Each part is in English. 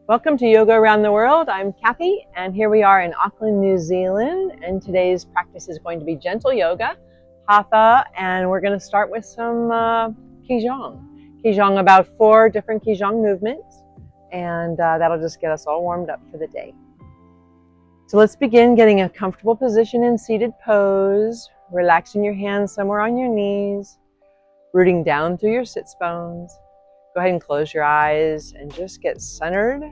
Welcome to Yoga Around the World. I'm Kathy, and here we are in Auckland, New Zealand, and today's practice is going to be gentle yoga, Hatha, and we're going to start with some Qigong. Qigong, about 4 different Qigong movements, and that'll just get us all warmed up for the day. So let's begin getting a comfortable position in seated pose, relaxing your hands somewhere on your knees, rooting down through your sits bones. Go ahead and close your eyes and just get centered.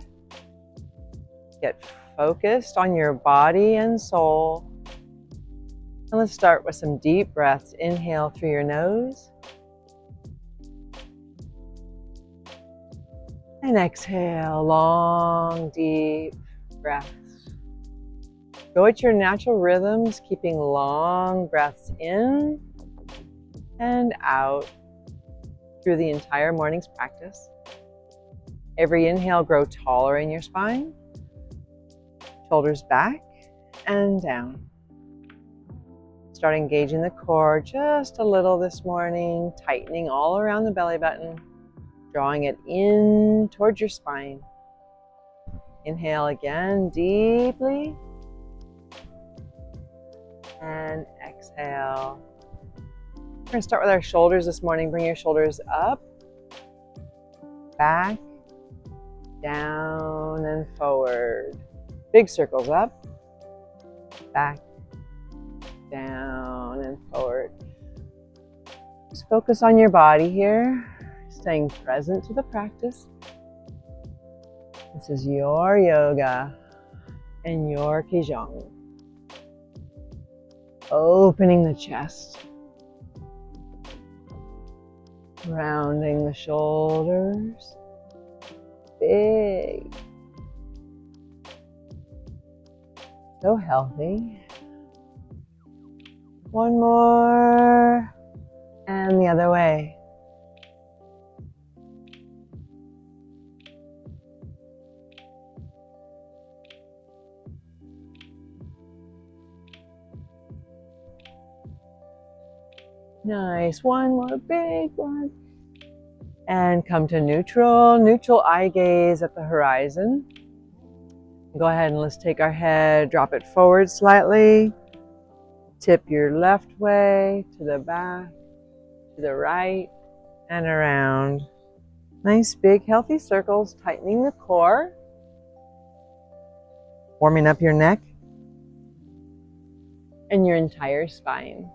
Get focused on your body and soul. And let's start with some deep breaths. Inhale through your nose. And exhale, long, deep breaths. Go at your natural rhythms, keeping long breaths in and out through the entire morning's practice. Every inhale, grow taller in your spine, shoulders back and down. Start engaging the core just a little this morning, tightening all around the belly button, drawing it in towards your spine. Inhale again deeply, and exhale. We're going to start with our shoulders this morning. Bring your shoulders up, back, down, and forward. Big circles up, back, down, and forward. Just focus on your body here, staying present to the practice. This is your yoga and your Qigong. Opening the chest. Rounding the shoulders, big, so healthy. One more, and the other way. Nice, one more big one. And come to neutral eye gaze at the horizon. Go ahead and let's take our head, drop it forward slightly. Tip your left way to the back, to the right, and around. Nice big healthy circles, tightening the core. Warming up your neck and your entire spine.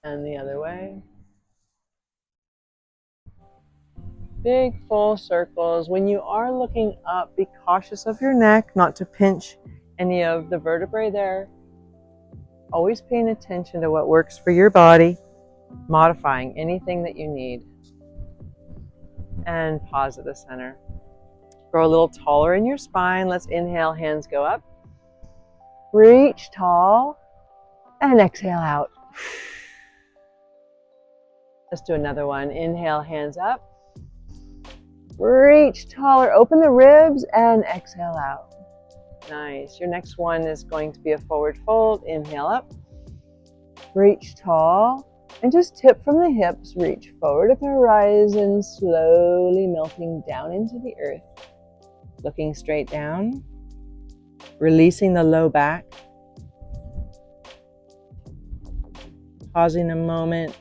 And the other way. Big full circles. When you are looking up, be cautious of your neck, not to pinch any of the vertebrae there. Always paying attention to what works for your body, modifying anything that you need. And pause at the center. Grow a little taller in your spine. Let's inhale, hands go up. Reach tall, and exhale out. Let's do another one. Inhale, hands up. Reach taller, open the ribs, and exhale out. Nice. Your next one is going to be a forward fold. Inhale up. Reach tall, and just tip from the hips. Reach forward at the horizon, slowly melting down into the earth. Looking straight down. Releasing the low back. Pausing a moment.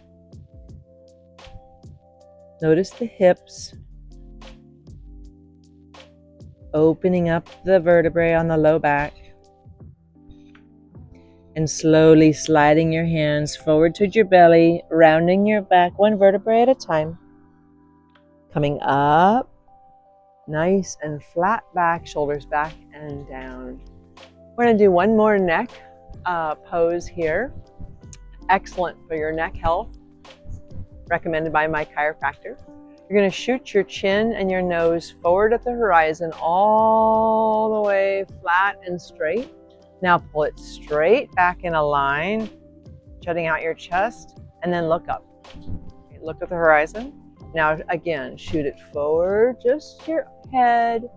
Notice the hips, opening up the vertebrae on the low back, and slowly sliding your hands forward towards your belly, rounding your back one vertebrae at a time. Coming up, nice and flat back, shoulders back and down. We're going to do one more neck pose here. Excellent for your neck health. Recommended by my chiropractor. You're going to shoot your chin and your nose forward at the horizon, all the way flat and straight. Now pull it straight back in a line, jutting out your chest, and then look up. Look at the horizon. Now again, shoot it forward, just your head,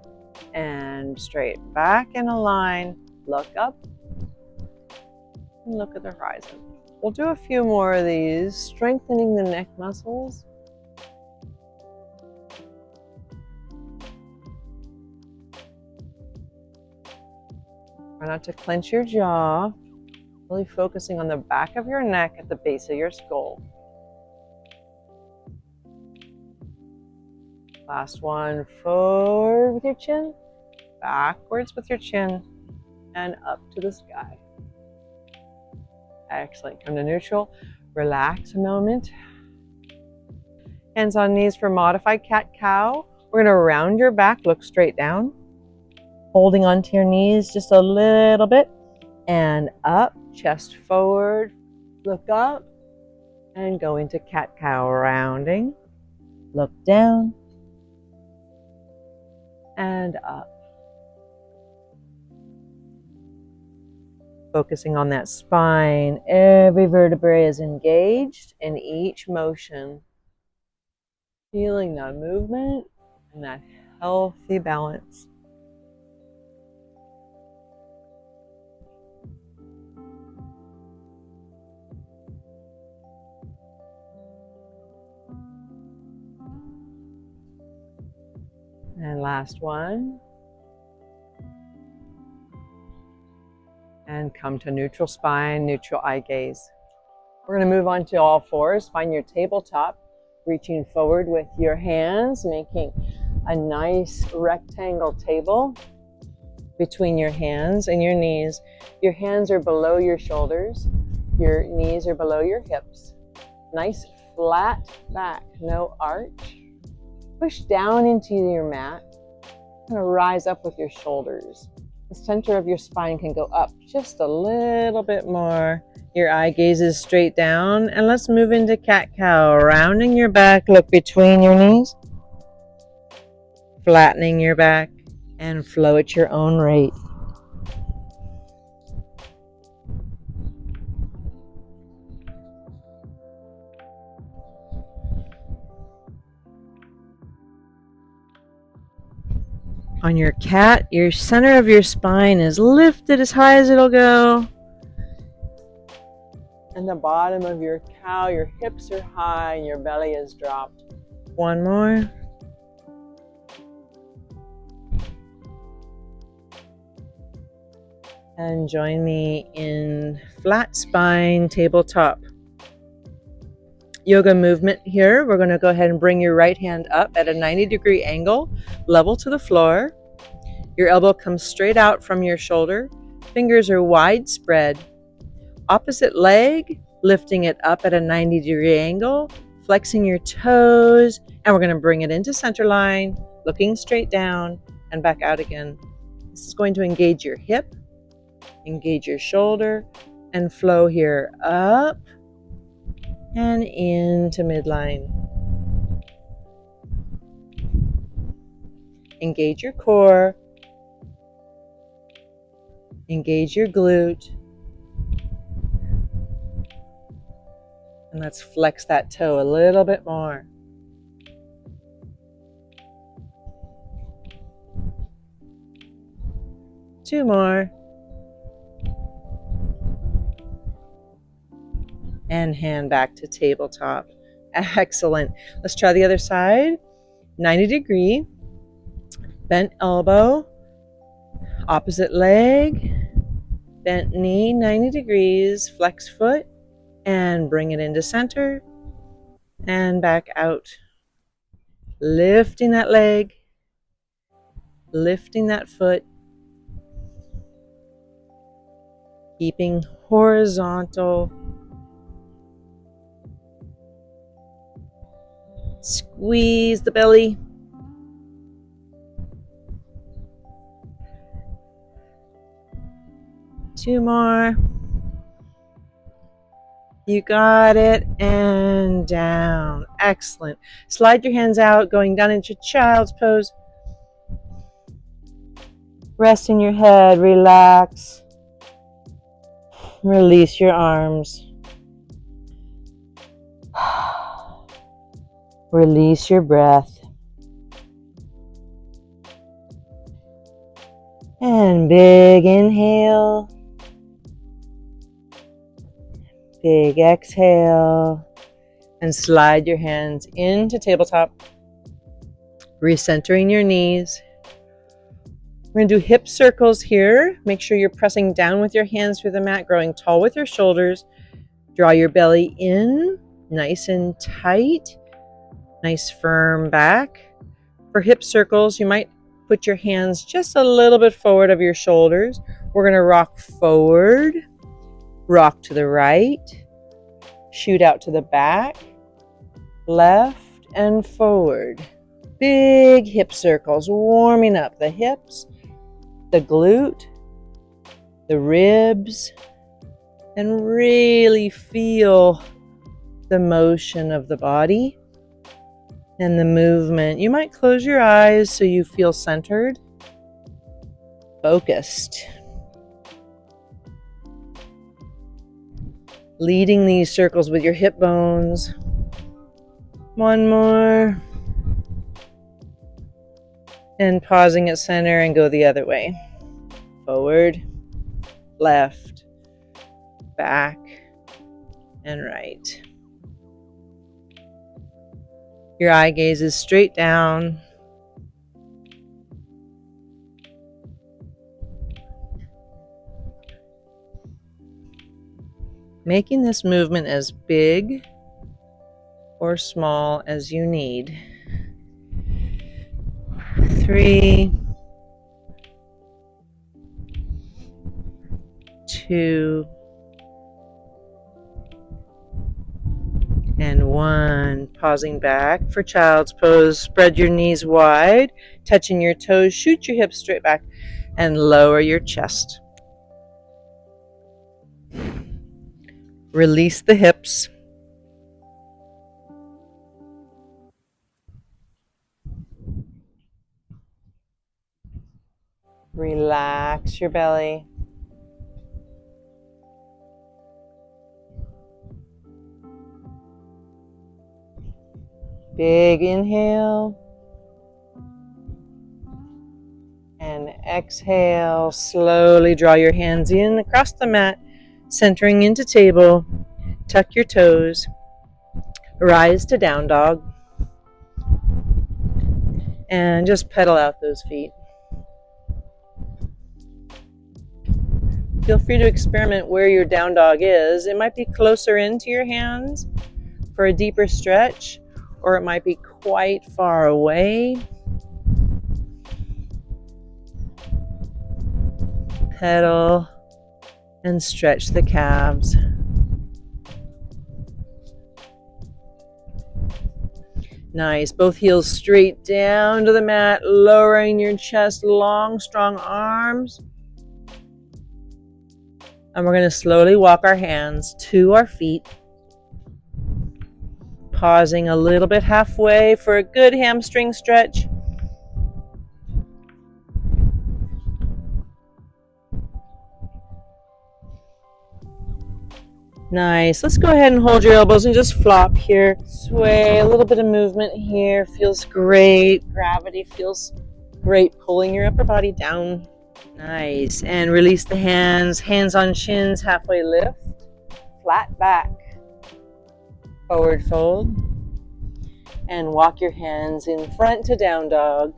and straight back in a line. Look up, and look at the horizon. We'll do a few more of these, strengthening the neck muscles. Try not to clench your jaw. Really focusing on the back of your neck at the base of your skull. Last one, forward with your chin, backwards with your chin, and up to the sky. Excellent. Come to neutral. Relax a moment. Hands on knees for modified cat-cow. We're going to round your back, look straight down. Holding onto your knees just a little bit. And up, chest forward, look up, and go into cat-cow, rounding. Look down, and up. Focusing on that spine. Every vertebrae is engaged in each motion. Feeling that movement and that healthy balance. And last one. And come to neutral spine, neutral eye gaze. We're going to move on to all fours. Find your tabletop, reaching forward with your hands, making a nice rectangle table between your hands and your knees. Your hands are below your shoulders. Your knees are below your hips. Nice flat back, no arch. Push down into your mat. Kind of rise up with your shoulders. The center of your spine can go up just a little bit more. Your eye gaze is straight down. And let's move into cat-cow. Rounding your back, look between your knees. Flattening your back and flow at your own rate. On your cat, your center of your spine is lifted as high as it'll go. And the bottom of your cow, your hips are high and your belly is dropped. One more. And join me in flat spine tabletop yoga movement here. We're going to go ahead and bring your right hand up at a 90-degree angle, level to the floor. Your elbow comes straight out from your shoulder. Fingers are wide spread. Opposite leg, lifting it up at a 90-degree angle, flexing your toes, and we're going to bring it into center line, looking straight down and back out again. This is going to engage your hip, engage your shoulder, and flow here up and into midline. Engage your core. Engage your glute. And let's flex that toe a little bit more. Two more. And hand back to tabletop. Excellent. Let's try the other side. 90-degree. Bent elbow. Opposite leg. Bent knee, 90 degrees. Flex foot. And bring it into center. And back out. Lifting that leg. Lifting that foot. Keeping horizontal. Squeeze the belly. Two more. You got it. And down. Excellent. Slide your hands out, going down into child's pose. Resting your head. Relax. Release your arms. Release your breath. And big inhale. Big exhale. And slide your hands into tabletop. Recentering your knees. We're going to do hip circles here. Make sure you're pressing down with your hands through the mat, growing tall with your shoulders. Draw your belly in, nice and tight. Nice firm back. For hip circles, you might put your hands just a little bit forward of your shoulders. We're going to rock forward, rock to the right, shoot out to the back, left and forward. Big hip circles, warming up the hips, the glute, the ribs, and really feel the motion of the body and the movement. You might close your eyes so you feel centered, focused. Leading these circles with your hip bones. One more. And pausing at center and go the other way. Forward, left, back, and right. Your eye gaze is straight down. Making this movement as big or small as you need. 3, 2, and 1. Pausing back for child's pose. Spread your knees wide, touching your toes. Shoot your hips straight back and lower your chest. Release the hips. Relax your belly. Big inhale. And exhale. Slowly draw your hands in across the mat, centering into table. Tuck your toes. Rise to down dog. And just pedal out those feet. Feel free to experiment where your down dog is. It might be closer into your hands for a deeper stretch, or it might be quite far away. Pedal and stretch the calves. Nice. Both heels straight down to the mat, lowering your chest, long, strong arms. And we're going to slowly walk our hands to our feet. Pausing a little bit halfway for a good hamstring stretch. Nice. Let's go ahead and hold your elbows and just flop here. Sway, a little bit of movement here. Feels great. Gravity feels great. Pulling your upper body down. Nice. And release the hands. Hands on shins, halfway lift. Flat back. Forward fold. And walk your hands in front to down dog.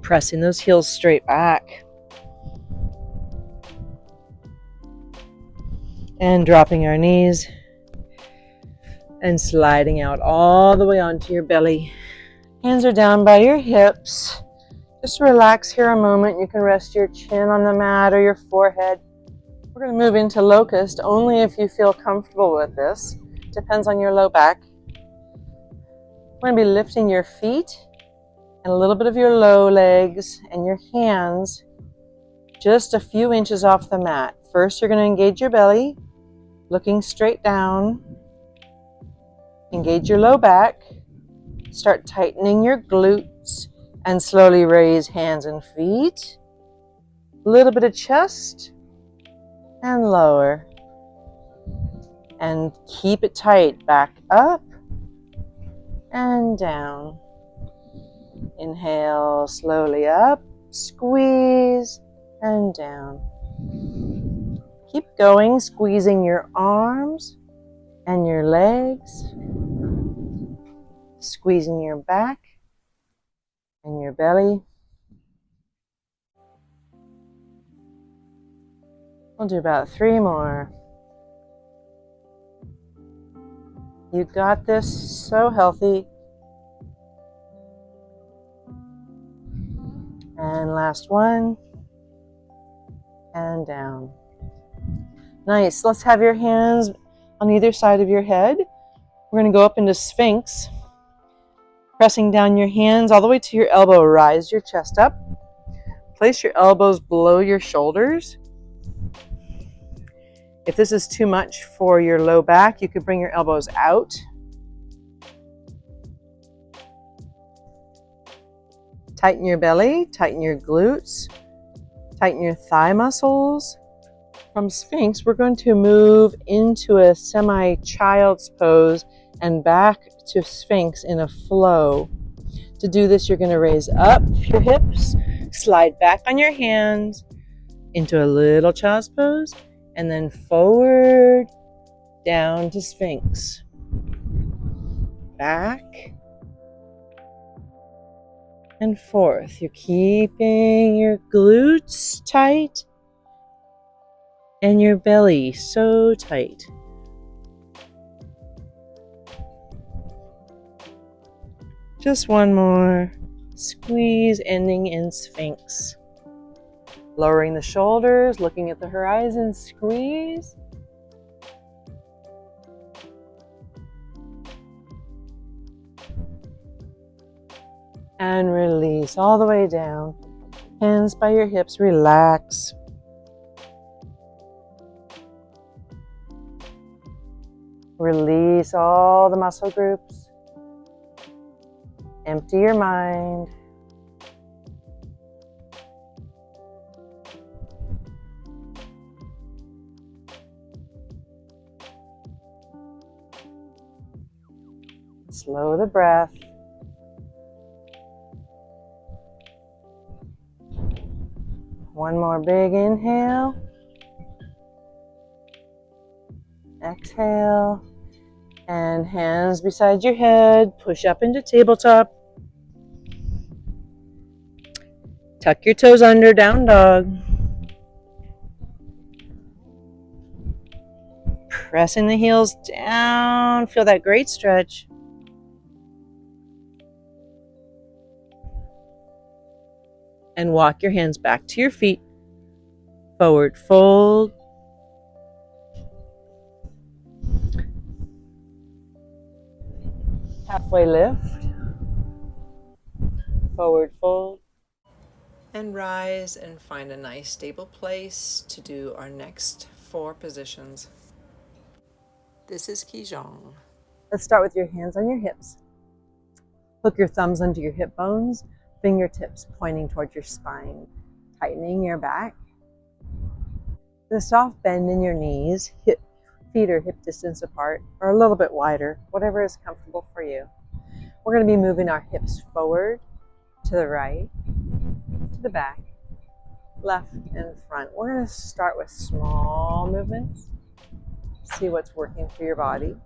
Pressing those heels straight back. And dropping our knees. And sliding out all the way onto your belly. Hands are down by your hips. Just relax here a moment. You can rest your chin on the mat or your forehead. We're going to move into locust only if you feel comfortable with this. Depends on your low back. We're going to be lifting your feet and a little bit of your low legs and your hands just a few inches off the mat. First, you're going to engage your belly, looking straight down. Engage your low back. Start tightening your glutes and slowly raise hands and feet. A little bit of chest and lower. And keep it tight. Back up and down. Inhale slowly up, squeeze and down. Keep going, squeezing your arms and your legs, squeezing your back and your belly. We'll do about 3 more. You got this. So healthy. And last one. And down. Nice. Let's have your hands on either side of your head. We're going to go up into Sphinx. Pressing down your hands all the way to your elbow. Rise your chest up. Place your elbows below your shoulders. If this is too much for your low back, you could bring your elbows out. Tighten your belly, tighten your glutes, tighten your thigh muscles. From Sphinx, we're going to move into a semi-child's pose and back to Sphinx in a flow. To do this, you're going to raise up your hips, slide back on your hands into a little child's pose, and then forward, down to Sphinx. Back and forth. You're keeping your glutes tight and your belly so tight. Just one more. Squeeze, ending in Sphinx. Lowering the shoulders, looking at the horizon, squeeze. And release all the way down. Hands by your hips, relax. Release all the muscle groups. Empty your mind. Slow the breath. One more big inhale. Exhale. And hands beside your head. Push up into tabletop. Tuck your toes under, down dog. Pressing the heels down. Feel that great stretch. And walk your hands back to your feet. Forward fold. Halfway lift. Forward fold. And rise and find a nice stable place to do our next 4 positions. This is Qigong. Let's start with your hands on your hips. Hook your thumbs under your hip bones, fingertips pointing towards your spine, tightening your back. The soft bend in your knees, feet are hip distance apart or a little bit wider, whatever is comfortable for you. We're going to be moving our hips forward, to the right, to the back, left and front. We're going to start with small movements. See what's working for your body.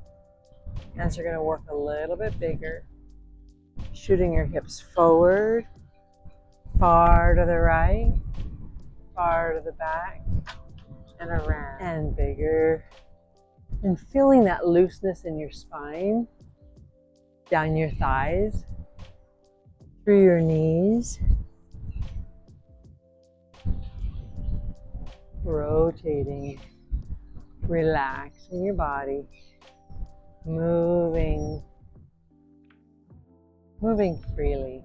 As you're going to work a little bit bigger, shooting your hips forward, far to the right, far to the back, and around, and bigger. And feeling that looseness in your spine, down your thighs, through your knees, rotating, relaxing your body, moving freely.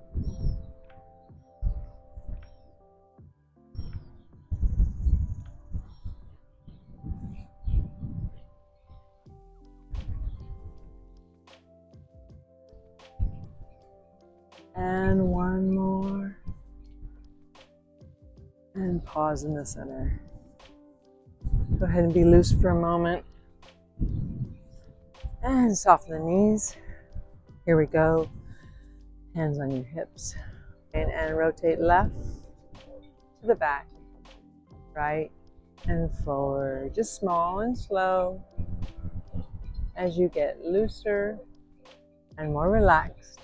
And one more. And pause in the center. Go ahead and be loose for a moment. And soften the knees. Here we go. Hands on your hips. And rotate left to the back, right and forward. Just small and slow as you get looser and more relaxed,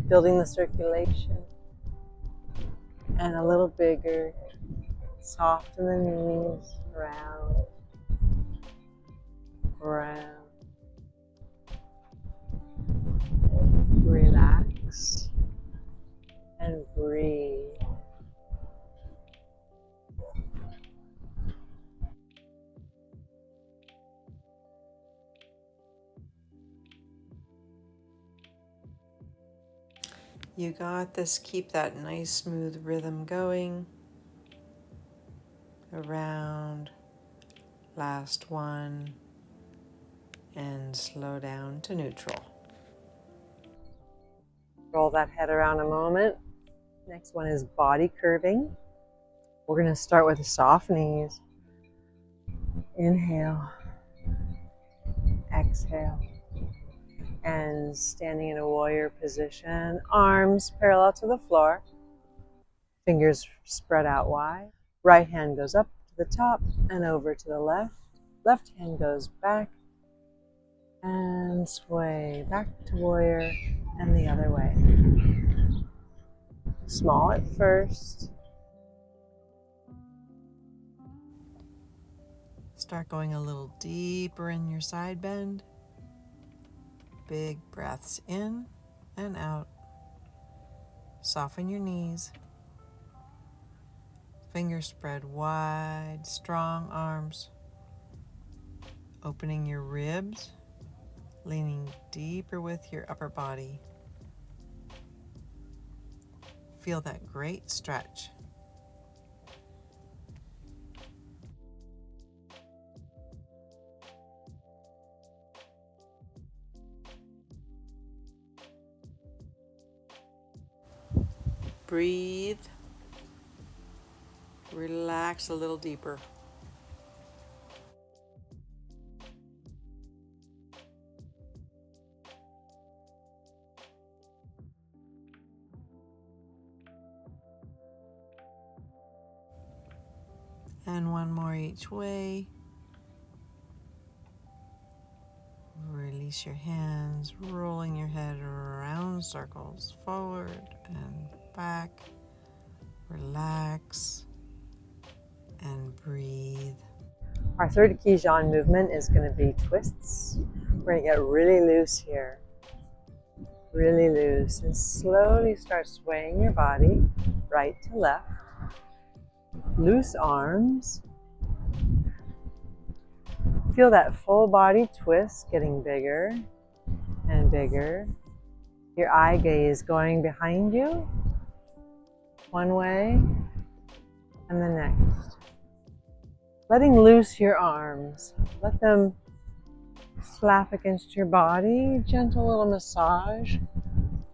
building the circulation and a little bigger Soften the knees, round, round. Relax and breathe. You got this. Keep that nice smooth rhythm going. Around. Last one. And slow down to neutral. Roll that head around a moment. Next one is body curving. We're going to start with soft knees. Inhale. Exhale. And standing in a warrior position. Arms parallel to the floor. Fingers spread out wide. Right hand goes up to the top and over to the left. Left hand goes back and sway back to warrior and the other way. Small at first. Start going a little deeper in your side bend. Big breaths in and out. Soften your knees. Fingers spread wide, strong arms. Opening your ribs, leaning deeper with your upper body. Feel that great stretch. Breathe. Relax a little deeper. And one more each way. Release your hands, rolling your head around circles, forward and back. Relax and breathe. Our third Qigong movement is going to be twists. We're going to get really loose here. Really loose. And slowly start swaying your body right to left. Loose arms. Feel that full body twist getting bigger and bigger. Your eye gaze going behind you, one way and the next. Letting loose your arms. Let them slap against your body. Gentle little massage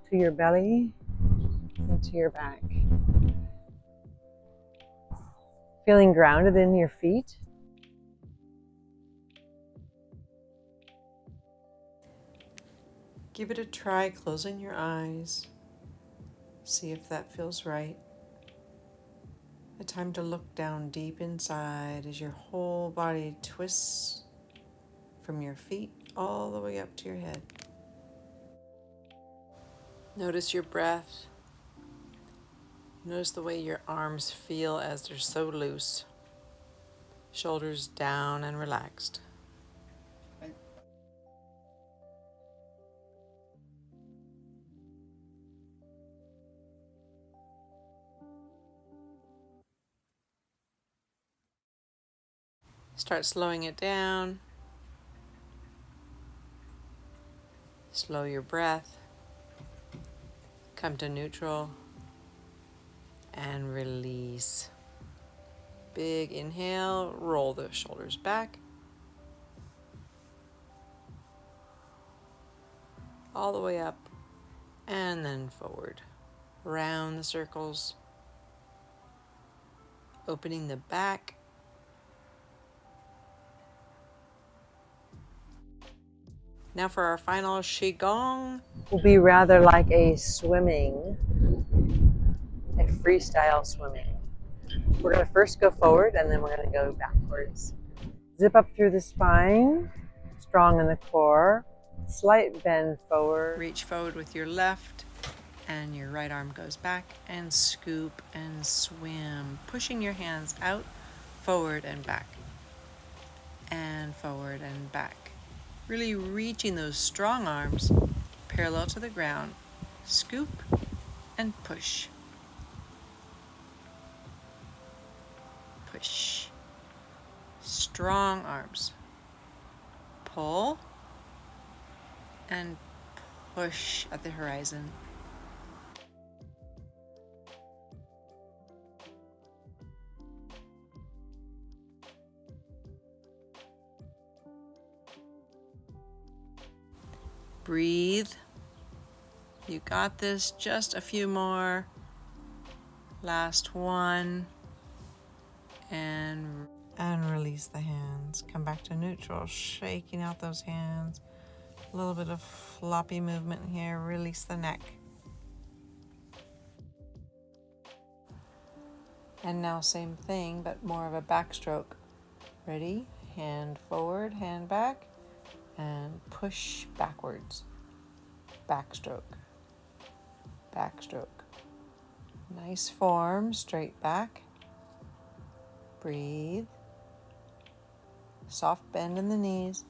to your belly and to your back. Feeling grounded in your feet. Give it a try closing your eyes. See if that feels right. A time to look down deep inside as your whole body twists from your feet all the way up to your head. Notice your breath. Notice the way your arms feel as they're so loose. Shoulders down and relaxed. Start slowing it down. Slow your breath. Come to neutral and release. Big inhale, roll the shoulders back. All the way up and then forward. Round the circles. Opening the back. Now for our final Qigong. Will be rather like a swimming, a freestyle swimming. We're going to first go forward and then we're going to go backwards. Zip up through the spine, strong in the core, slight bend forward. Reach forward with your left, And your right arm goes back and scoop and swim, pushing your hands out, forward and back, and forward and back. Really reaching those strong arms parallel to the ground. Scoop and push. Push. Strong arms. Pull and push at the horizon. Breathe. You got this. Just a few more. Last one. And release the hands. Come back to neutral, shaking out those hands. A little bit of floppy movement here. Release the neck. And now same thing, but more of a backstroke. Ready? Hand forward, hand back, and push backwards. Backstroke. Backstroke. Nice form, straight back. Breathe. Soft bend in the knees.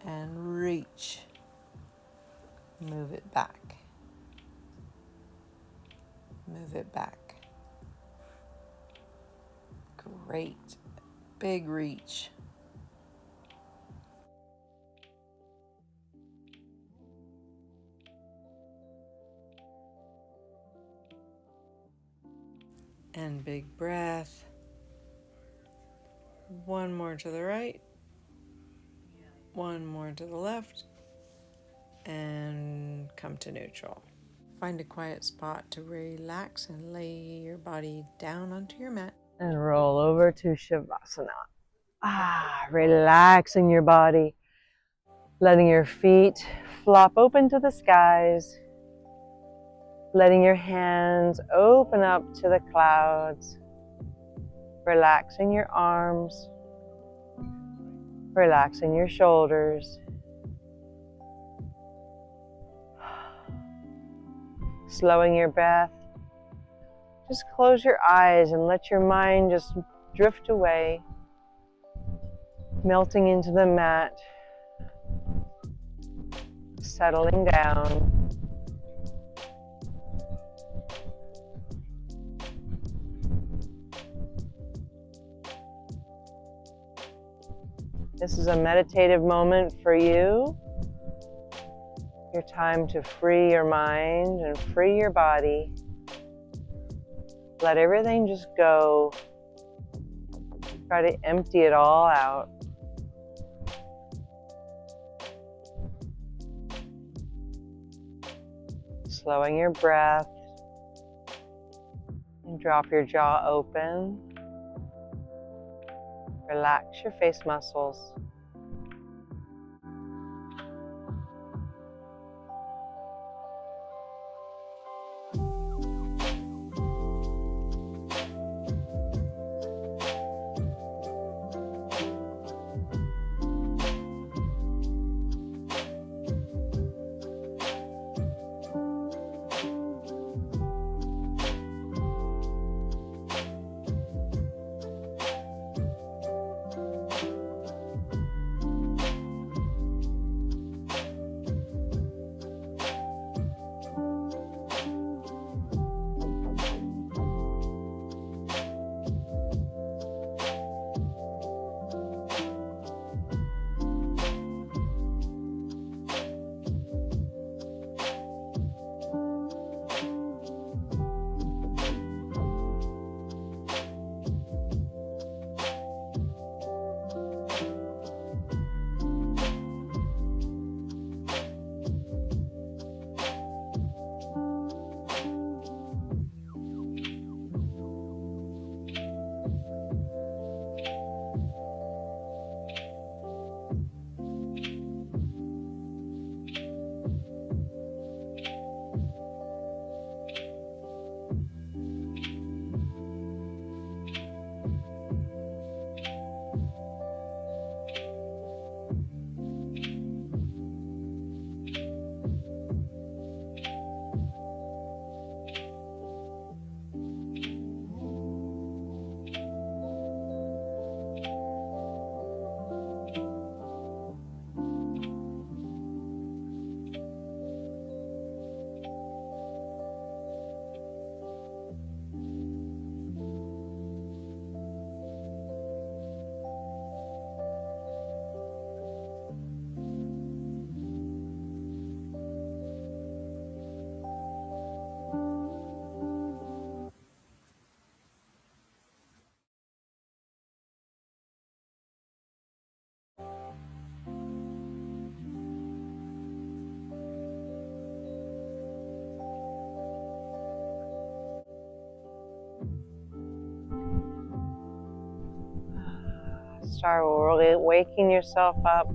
And reach. Move it back. Move it back. Great. Big reach. And big breath. One more to the right. One more to the left. And come to neutral. Find a quiet spot to relax and lay your body down onto your mat. And roll over to Savasana. Relaxing your body. Letting your feet flop open to the skies. Letting your hands open up to the clouds. Relaxing your arms. Relaxing your shoulders. Slowing your breath. Just close your eyes and let your mind just drift away. Melting into the mat. Settling down. This is a meditative moment for you. Your time to free your mind and free your body. Let everything just go. Try to empty it all out. Slowing your breath. And drop your jaw open. Relax your face muscles. Start really waking yourself up,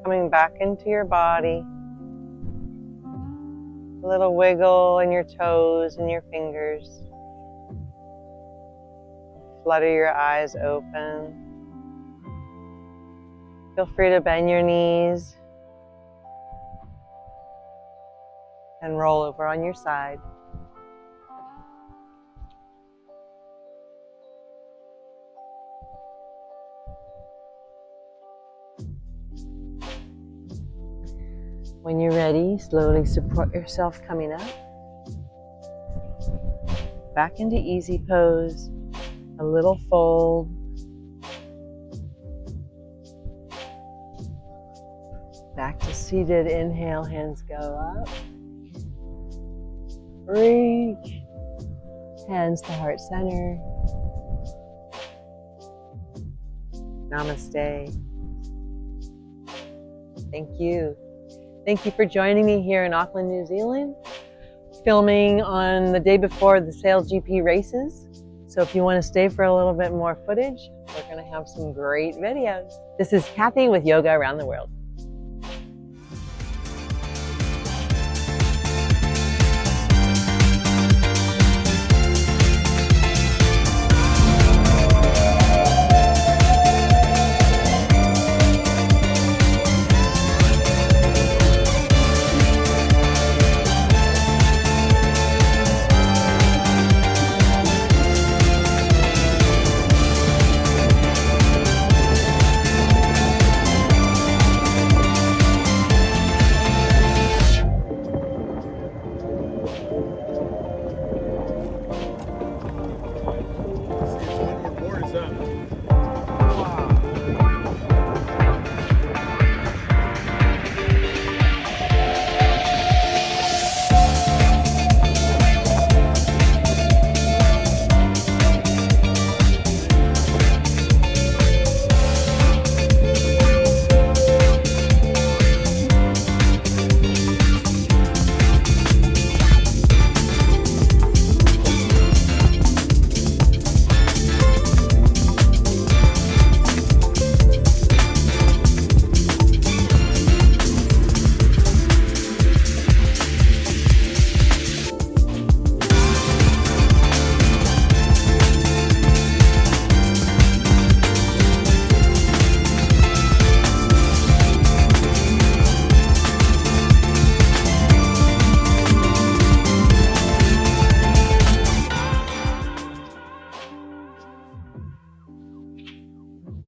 coming back into your body. A little wiggle in your toes and your fingers. Flutter your eyes open. Feel free to bend your knees and roll over on your side. When you're ready, slowly support yourself coming up. Back into easy pose, a little fold. Back to seated, inhale, hands go up. Reach, hands to heart center. Namaste. Thank you. Thank you for joining me here in Auckland, New Zealand, filming on the day before the Sail GP races. So if you want to stay for a little bit more footage, we're going to have some great videos. This is Kathy with Yoga Around the World.